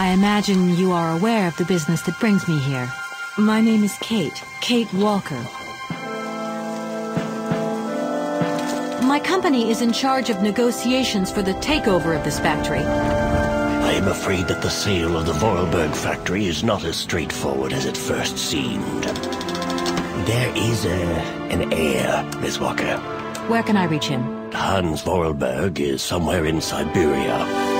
I imagine you are aware of the business that brings me here. My name is Kate Walker. My company is in charge of negotiations for the takeover of this factory. I am afraid that the sale of the Vorarlberg factory is not as straightforward as it first seemed. There is an heir, Miss Walker. Where can I reach him? Hans Vorarlberg is somewhere in Siberia.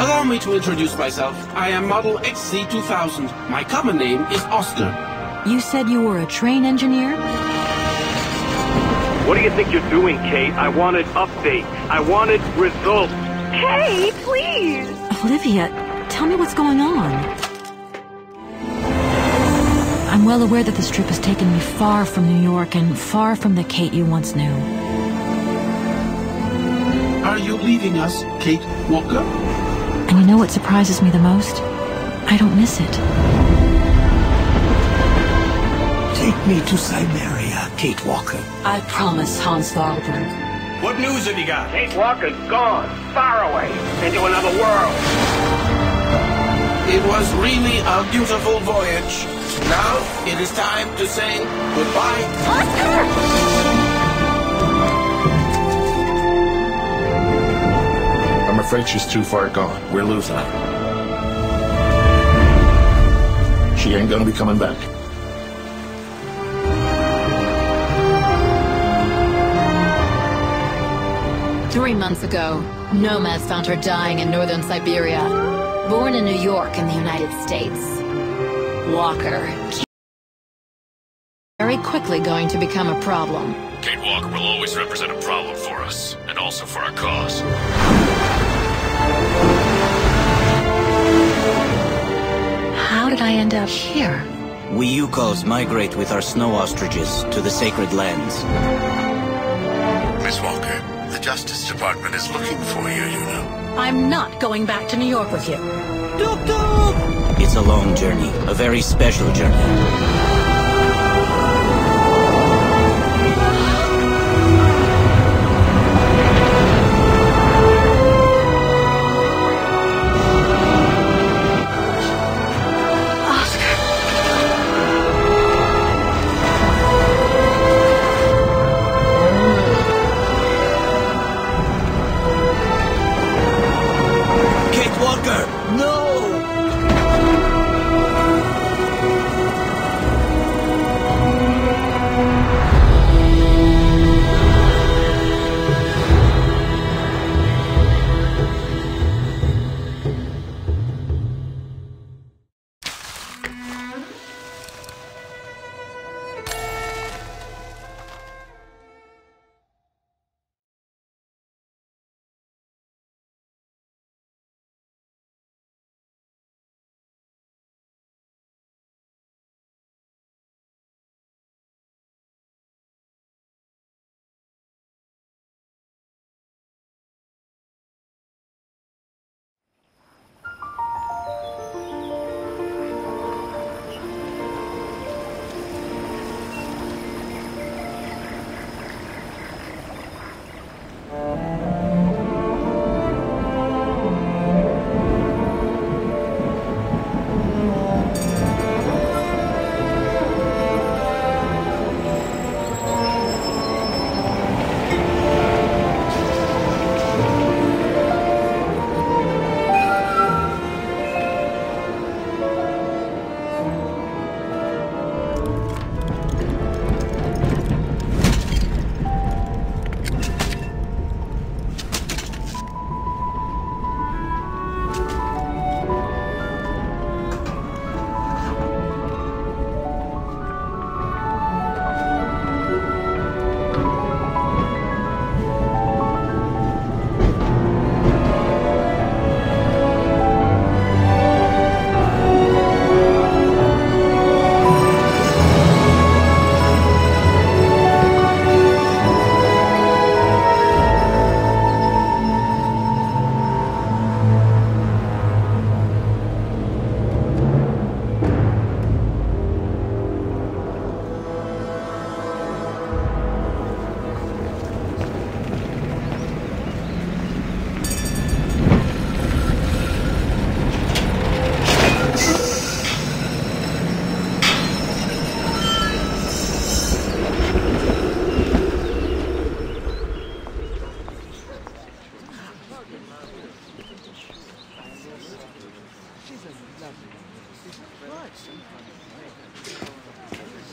Allow me to introduce myself. I am Model XC2000. My common name is Oscar. You said you were a train engineer? What do you think you're doing, Kate? I wanted updates. I wanted results. Kate, please! Olivia, tell me what's going on. I'm well aware that this trip has taken me far from New York and far from the Kate you once knew. Are you leaving us, Kate Walker? And you know what surprises me the most? I don't miss it. Take me to Siberia, Kate Walker. I promise, Hans Vorarlberg. What news have you got? Kate Walker's gone, far away, into another world. It was really a beautiful voyage. Now it is time to say goodbye. Oscar! I'm afraid she's too far gone. We're losing her. She ain't gonna be coming back. Three months ago, nomads found her dying in northern Siberia. Born in New York in the United States. Walker. Very quickly going to become a problem. Kate Walker will always represent a problem for us, and also for our cause. How did I end up here? We Yukos migrate with our snow ostriches to the sacred lands. Miss Walker, the Justice Department is looking for you, you know. I'm not going back to New York with you. It's a long journey, a very special journey.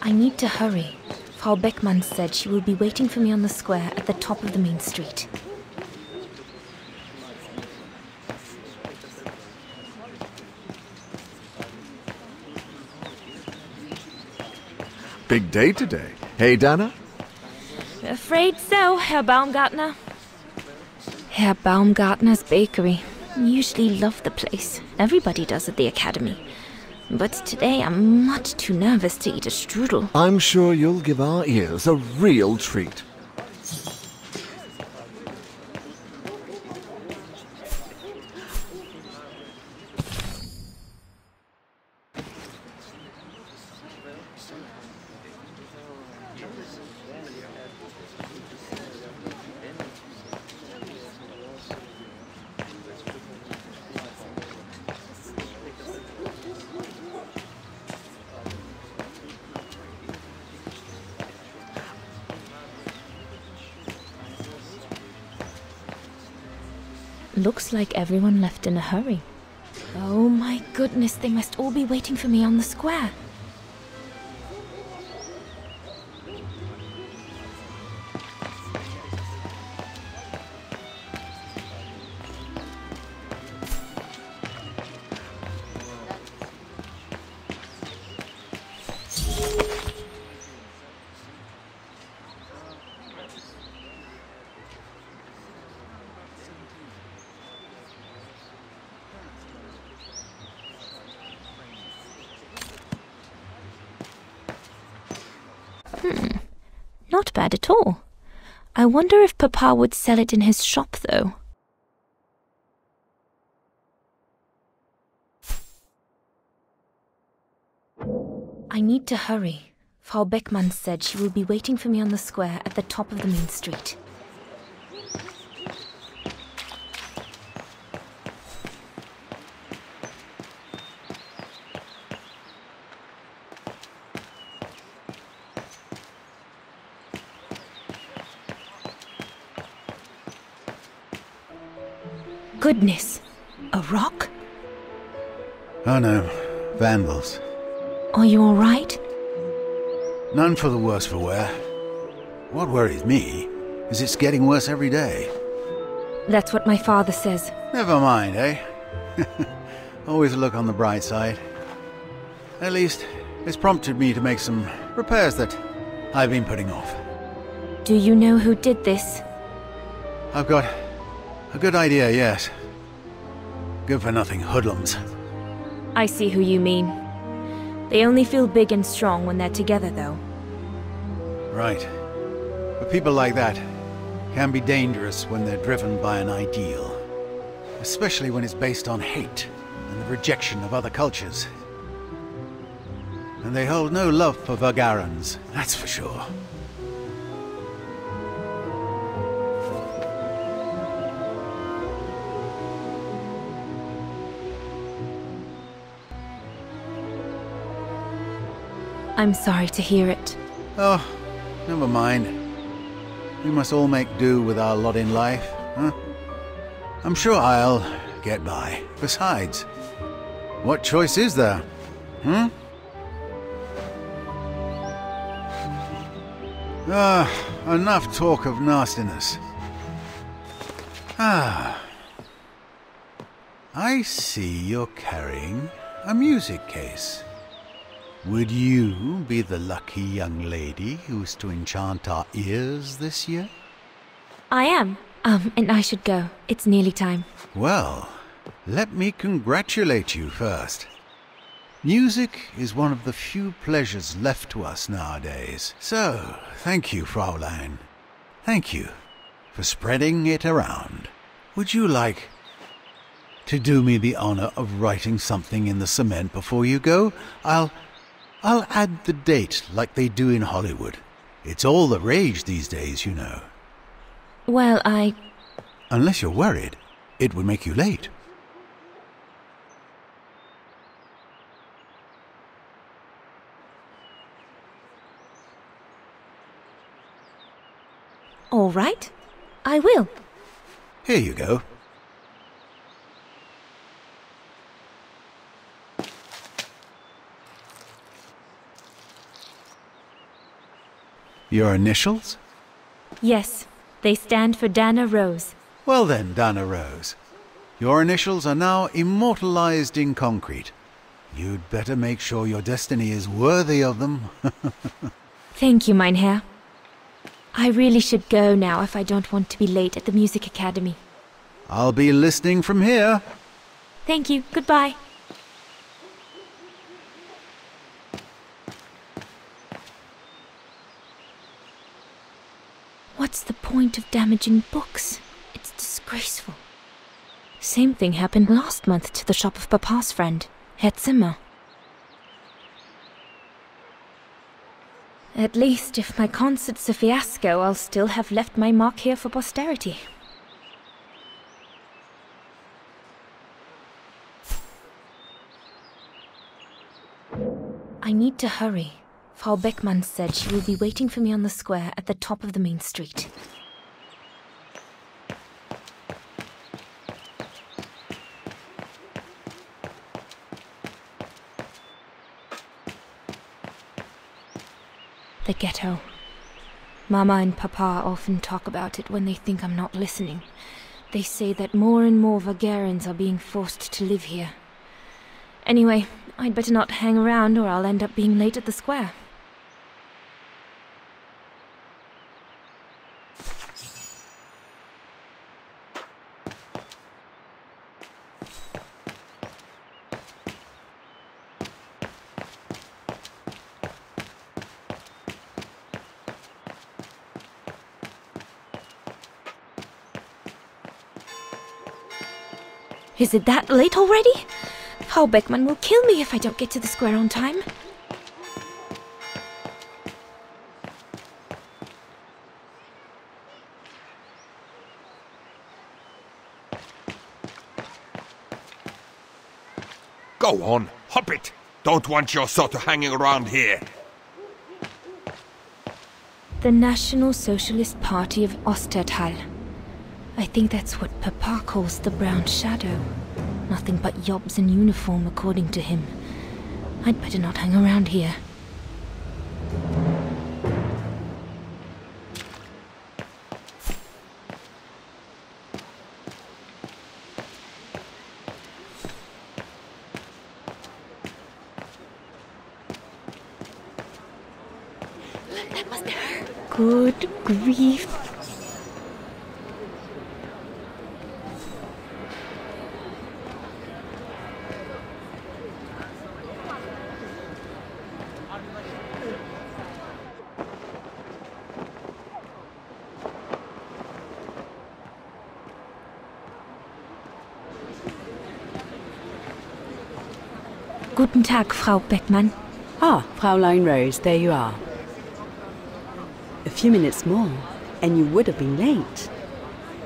I need to hurry. Frau Beckmann said she will be waiting for me on the square at the top of the main street. Big day today. Hey, Dana? Afraid so, Herr Baumgartner. Herr Baumgartner's bakery. Usually love the place. Everybody does at the academy. But today I'm much too nervous to eat a strudel. I'm sure you'll give our ears a real treat. Looks like everyone left in a hurry. Oh my goodness, they must all be waiting for me on the square. Not bad at all. I wonder if Papa would sell it in his shop, though. I need to hurry. Frau Beckmann said she will be waiting for me on the square at the top of the main street. Goodness! A rock? Oh no, vandals. Are you all right? None for the worse for wear. What worries me is it's getting worse every day. That's what my father says. Never mind, eh? Always look on the bright side. At least, it's prompted me to make some repairs that I've been putting off. Do you know who did this? I've got a good idea, yes. Good-for-nothing hoodlums. I see who you mean. They only feel big and strong when they're together, though. Right. But people like that can be dangerous when they're driven by an ideal. Especially when it's based on hate and the rejection of other cultures. And they hold no love for Vagarans, that's for sure. I'm sorry to hear it. Oh, never mind. We must all make do with our lot in life, huh? I'm sure I'll get by. Besides, what choice is there? Enough talk of nastiness. I see you're carrying a music case. Would you be the lucky young lady who's to enchant our ears this year? I am. And I should go. It's nearly time. Well, let me congratulate you first. Music is one of the few pleasures left to us nowadays. So, thank you, Fraulein. Thank you for spreading it around. Would you like to do me the honor of writing something in the cement before you go? I'll add the date like they do in Hollywood. It's all the rage these days, you know. Well, Unless you're worried, it would make you late. All right. I will. Here you go. Your initials? Yes, they stand for Dana Rose. Well then, Dana Rose. Your initials are now immortalized in concrete. You'd better make sure your destiny is worthy of them. Thank you, mein Herr. I really should go now if I don't want to be late at the Music Academy. I'll be listening from here. Thank you. Goodbye. What's the point of damaging books? It's disgraceful. Same thing happened last month to the shop of Papa's friend, Herr Zimmer. At least, if my concert's a fiasco, I'll still have left my mark here for posterity. I need to hurry. Frau Beckmann said she will be waiting for me on the square at the top of the main street. The ghetto. Mama and Papa often talk about it when they think I'm not listening. They say that more and more Vagarans are being forced to live here. Anyway, I'd better not hang around or I'll end up being late at the square. Is it that late already? Frau Beckmann will kill me if I don't get to the square on time. Go on, hop it! Don't want your sort of hanging around here. The National Socialist Party of Ostertal. I think that's what Papa calls the Brown Shadow. Nothing but yobs in uniform, according to him. I'd better not hang around here. Good grief. Guten Tag, Frau Beckmann. Ah, Fräulein Rose, there you are. A few minutes more, and you would have been late.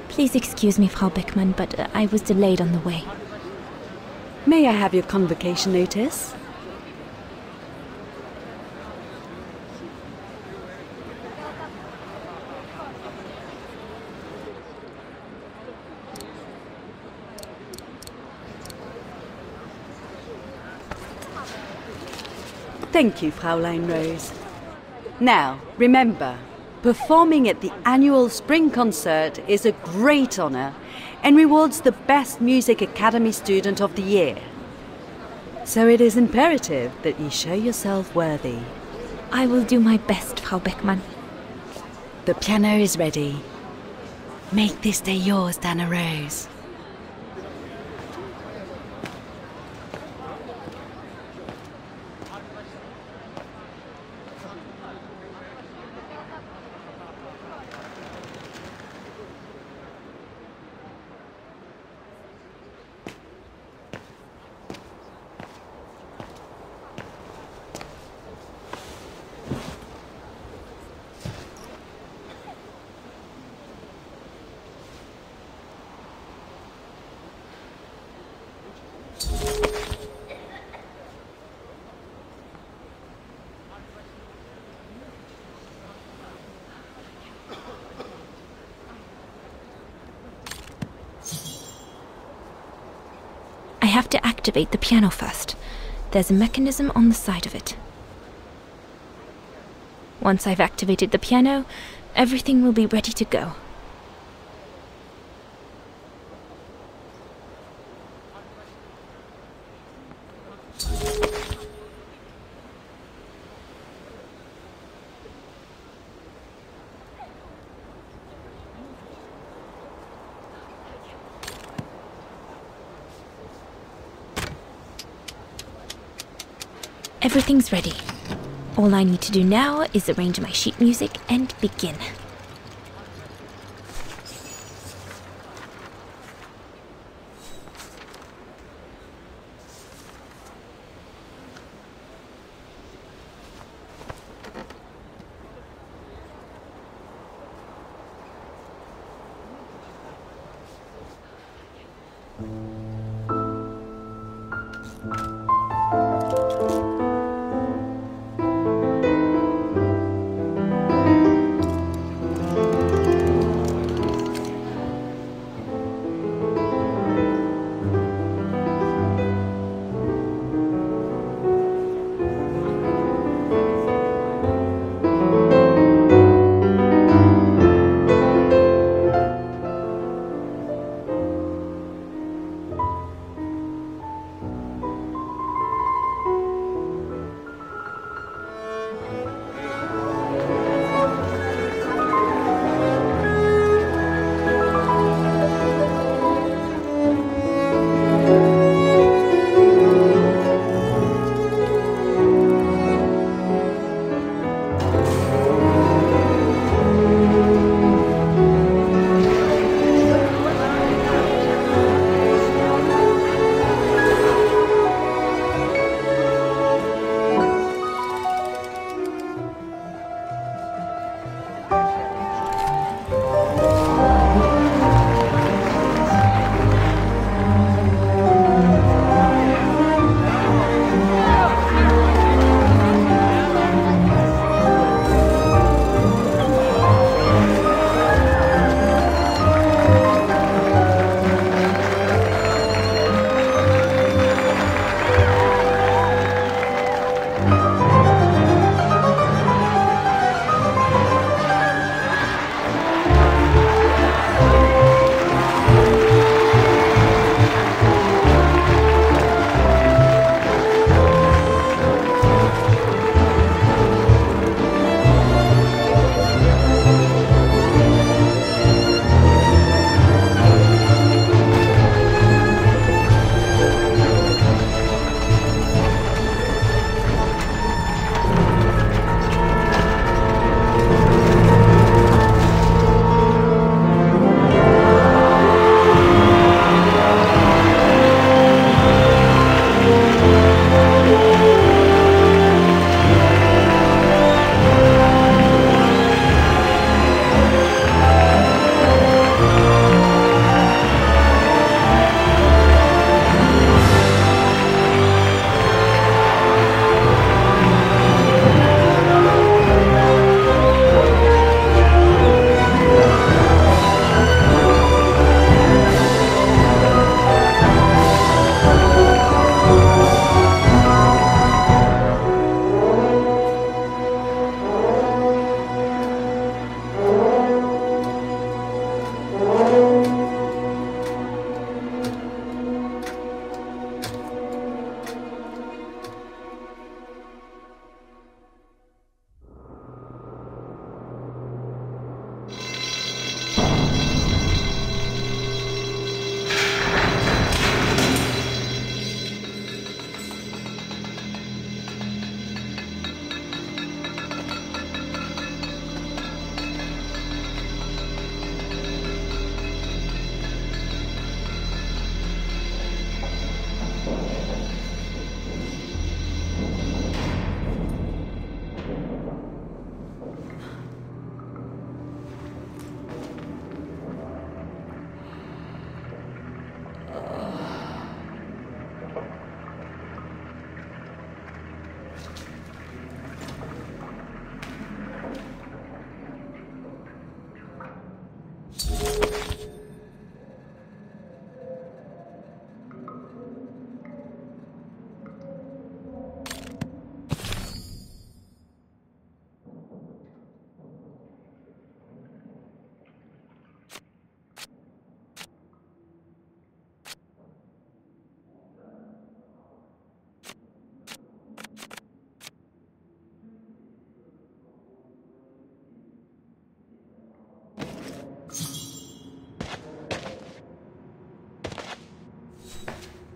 Please excuse me, Frau Beckmann, but I was delayed on the way. May I have your convocation notice? Thank you, Fräulein Rose. Now, remember, performing at the annual spring concert is a great honor and rewards the best Music Academy student of the year. So it is imperative that you show yourself worthy. I will do my best, Frau Beckmann. The piano is ready. Make this day yours, Dana Rose. I have to activate the piano first. There's a mechanism on the side of it. Once I've activated the piano, everything will be ready to go. Everything's ready. All I need to do now is arrange my sheet music and begin.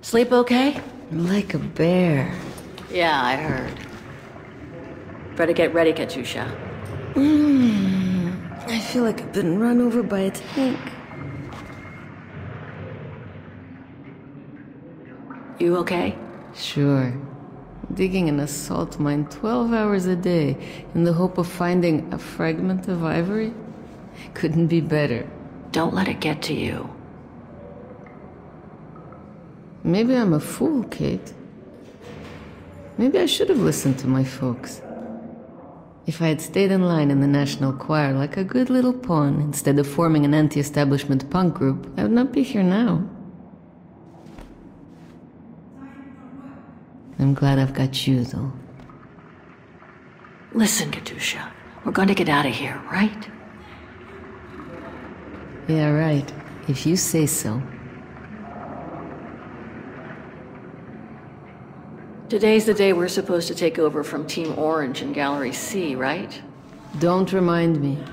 Sleep okay? Like a bear. Yeah, I heard. Better get ready, Katyusha. I feel like I've been run over by a tank. You okay? Sure. Digging an assault mine 12 hours a day in the hope of finding a fragment of ivory? Couldn't be better. Don't let it get to you. Maybe I'm a fool, Kate. Maybe I should have listened to my folks. If I had stayed in line in the National Choir like a good little pawn instead of forming an anti-establishment punk group, I would not be here now. I'm glad I've got you, though. Listen, Katyusha. We're going to get out of here, right? Yeah, right. If you say so. Today's the day we're supposed to take over from Team Orange in Gallery C, right? Don't remind me.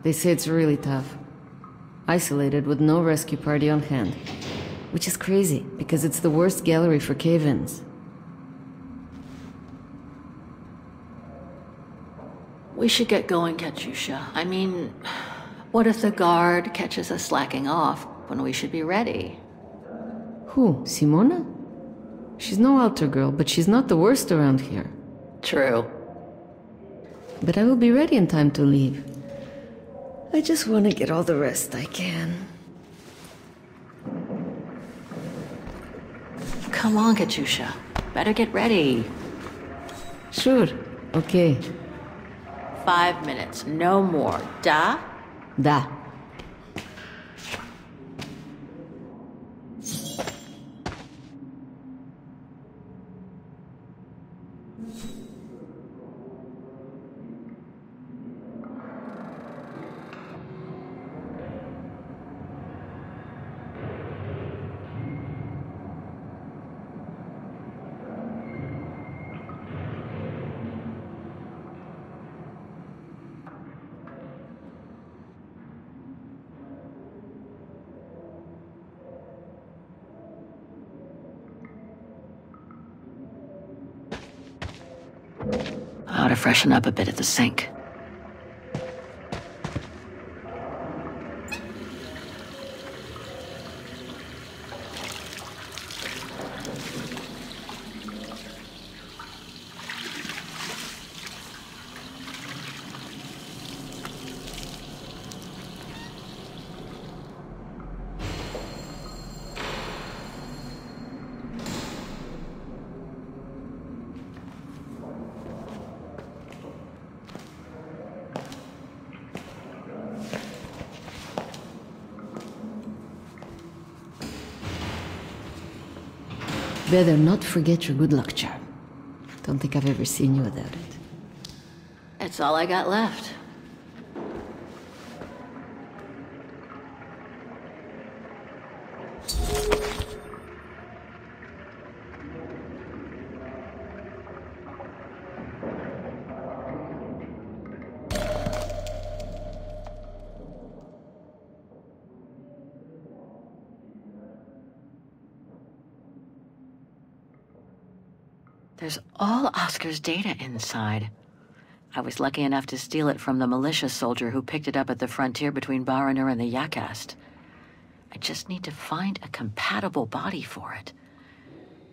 They say it's really tough. Isolated with no rescue party on hand. Which is crazy, because it's the worst gallery for cave-ins. We should get going, Katyusha. I mean, what if the guard catches us slacking off when we should be ready? Who? Simona? She's no altar girl, but she's not the worst around here. True. But I will be ready in time to leave. I just want to get all the rest I can. Come on, Katyusha. Better get ready. Sure. Okay. 5 minutes, no more. Da? Da. I ought to freshen up a bit at the sink. Better not forget your good luck charm. Don't think I've ever seen you without it. It's all I got left. There's all Oscar's data inside. I was lucky enough to steal it from the militia soldier who picked it up at the frontier between Baranur and the Yakast. I just need to find a compatible body for it.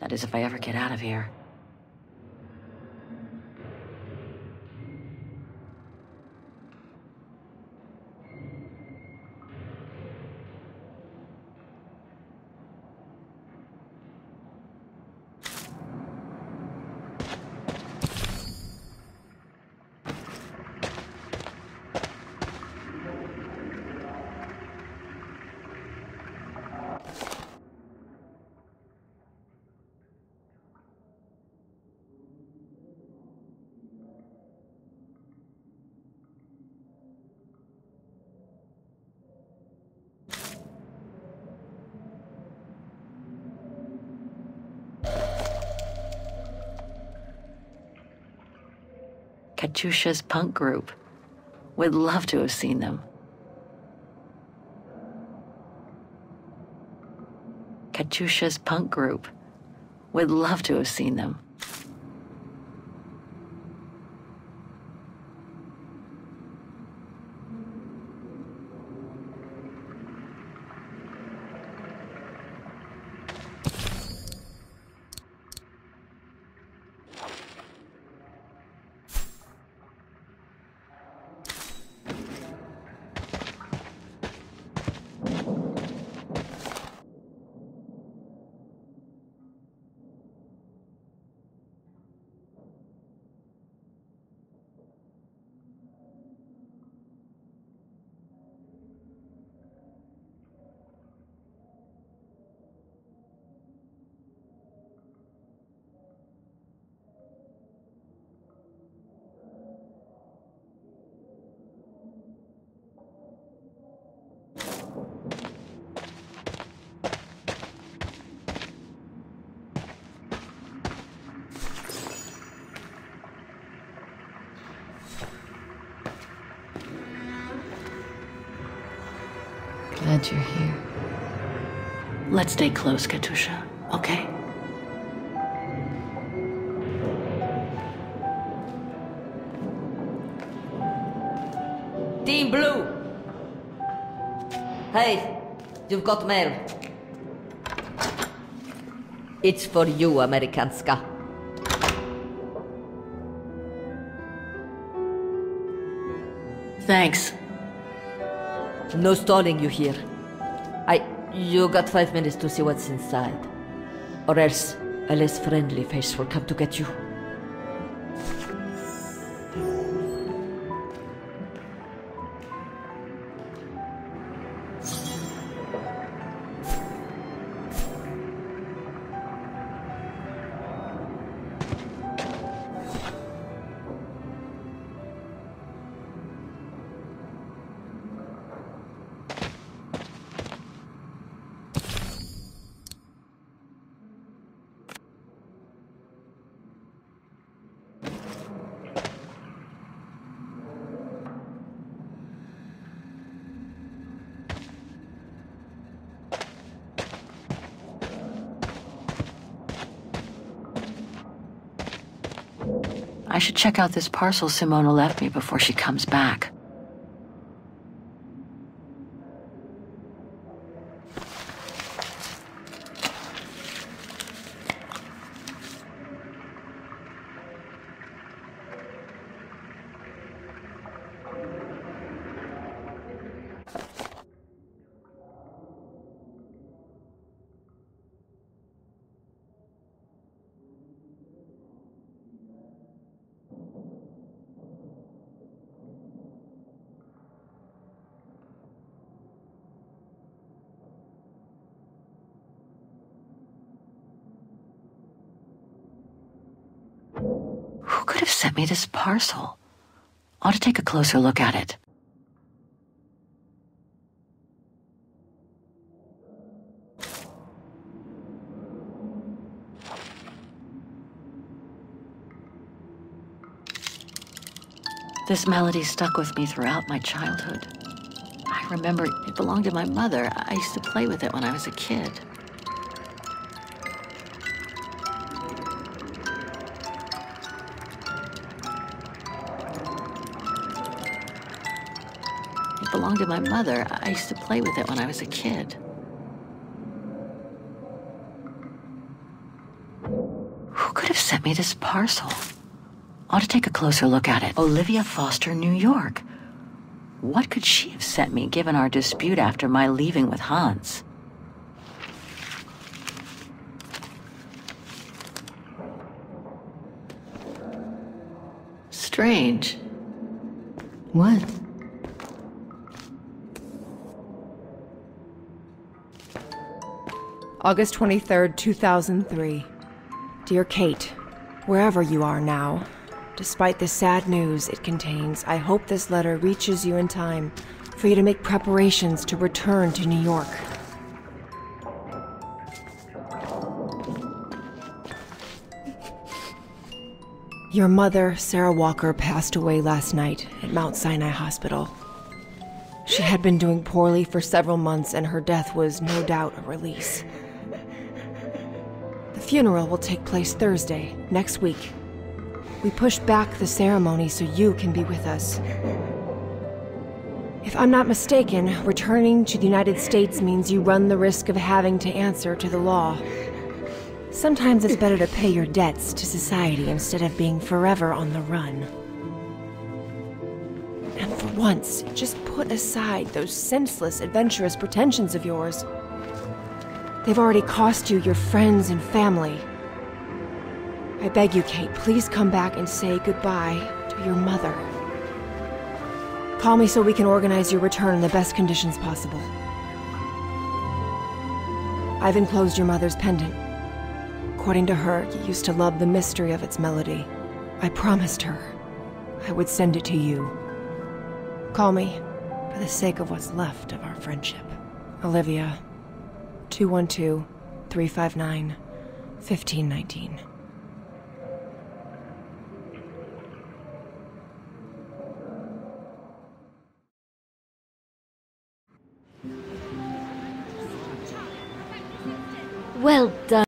That is, if I ever get out of here. Katyusha's punk group. Would love to have seen them. Katyusha's punk group. Would love to have seen them. Glad you're here. Let's stay close, Katusha, okay? Team Blue! Hey, you've got mail. It's for you, Amerikanska. Thanks. No stalling you here. You got 5 minutes to see what's inside. Or else a less friendly face will come to get you. I should check out this parcel Simona left me before she comes back. Who could have sent me this parcel? Ought to take a closer look at it. This melody stuck with me throughout my childhood. I remember it belonged to my mother. I used to play with it when I was a kid. It belonged to my mother. I used to play with it when I was a kid. Who could have sent me this parcel? Ought to take a closer look at it. Olivia Foster, New York. What could she have sent me, given our dispute after my leaving with Hans? Strange. What? August 23rd, 2003. Dear Kate, wherever you are now, despite the sad news it contains, I hope this letter reaches you in time for you to make preparations to return to New York. Your mother, Sarah Walker, passed away last night at Mount Sinai Hospital. She had been doing poorly for several months, and her death was no doubt a release. The The funeral will take place Thursday, next week. We pushed back the ceremony so you can be with us. If I'm not mistaken, returning to the United States means you run the risk of having to answer to the law. Sometimes it's better to pay your debts to society instead of being forever on the run. And for once, just put aside those senseless, adventurous pretensions of yours. They've already cost you your friends and family. I beg you, Kate, please come back and say goodbye to your mother. Call me so we can organize your return in the best conditions possible. I've enclosed your mother's pendant. According to her, you used to love the mystery of its melody. I promised her I would send it to you. Call me for the sake of what's left of our friendship. Olivia, 212-359-1519. Well done.